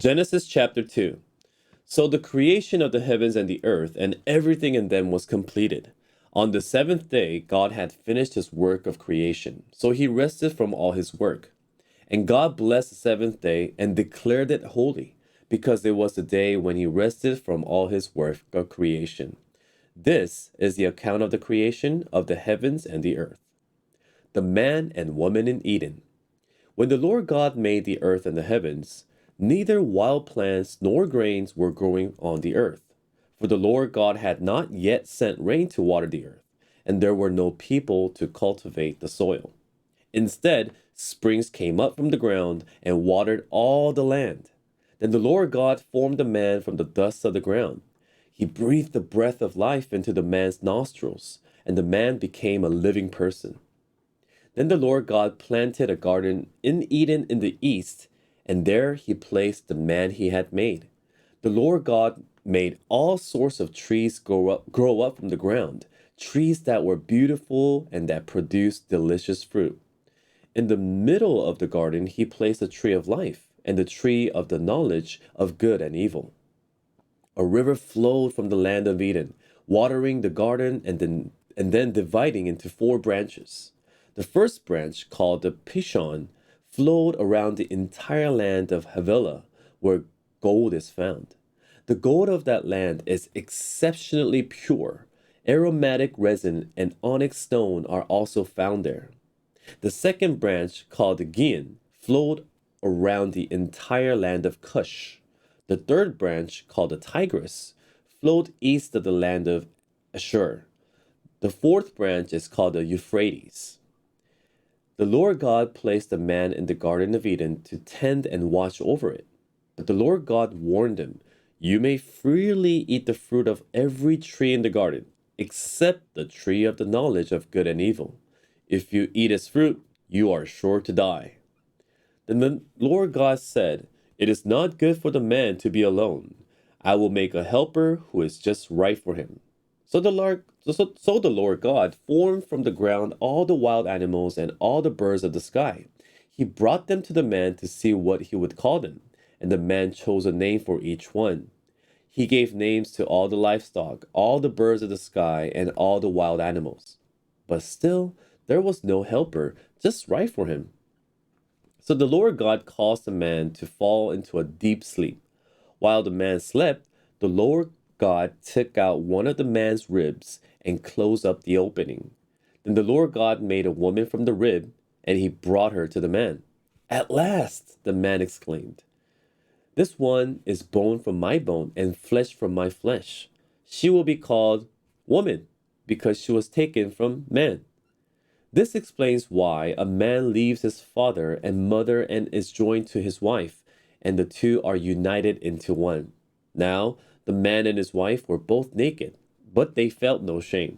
Genesis chapter 2. So the creation of the heavens and the earth and everything in them was completed. On the seventh day, God had finished his work of creation, so he rested from all his work. And God blessed the seventh day and declared it holy, because it was the day when he rested from all his work of creation. This is the account of the creation of the heavens and the earth. The man and woman in Eden. When the Lord God made the earth and the heavens, neither wild plants nor grains were growing on the earth, for the Lord God had not yet sent rain to water the earth, and there were no people to cultivate the soil. Instead, springs came up from the ground and watered all the land. Then the Lord God formed the man from the dust of the ground. He breathed the breath of life into the man's nostrils, and the man became a living person. Then the Lord God planted a garden in Eden in the east, and there he placed the man he had made. The Lord God made all sorts of trees grow up from the ground, trees that were beautiful and that produced delicious fruit. In the middle of the garden, he placed the tree of life and the tree of the knowledge of good and evil. A river flowed from the land of Eden, watering the garden and then dividing into four branches. The first branch, called the Pishon, flowed around the entire land of Havilah, where gold is found. The gold of that land is exceptionally pure. Aromatic resin and onyx stone are also found there. The second branch, called the Gihon, flowed around the entire land of Cush. The third branch, called the Tigris, flowed east of the land of Ashur. The fourth branch is called the Euphrates. The Lord God placed the man in the Garden of Eden to tend and watch over it. But the Lord God warned him, "You may freely eat the fruit of every tree in the garden, except the tree of the knowledge of good and evil. If you eat its fruit, you are sure to die." Then the Lord God said, "It is not good for the man to be alone. I will make a helper who is just right for him." So the Lord God formed from the ground all the wild animals and all the birds of the sky. He brought them to the man to see what he would call them, and the man chose a name for each one. He gave names to all the livestock, all the birds of the sky, and all the wild animals. But still, there was no helper just right for him. So the Lord God caused the man to fall into a deep sleep. While the man slept, the Lord God took out one of the man's ribs and closed up the opening. Then the Lord God made a woman from the rib, and he brought her to the man. "At last," the man exclaimed. "This one is bone from my bone and flesh from my flesh. She will be called woman because she was taken from man." This explains why a man leaves his father and mother and is joined to his wife, and the two are united into one. Now, the man and his wife were both naked, but they felt no shame.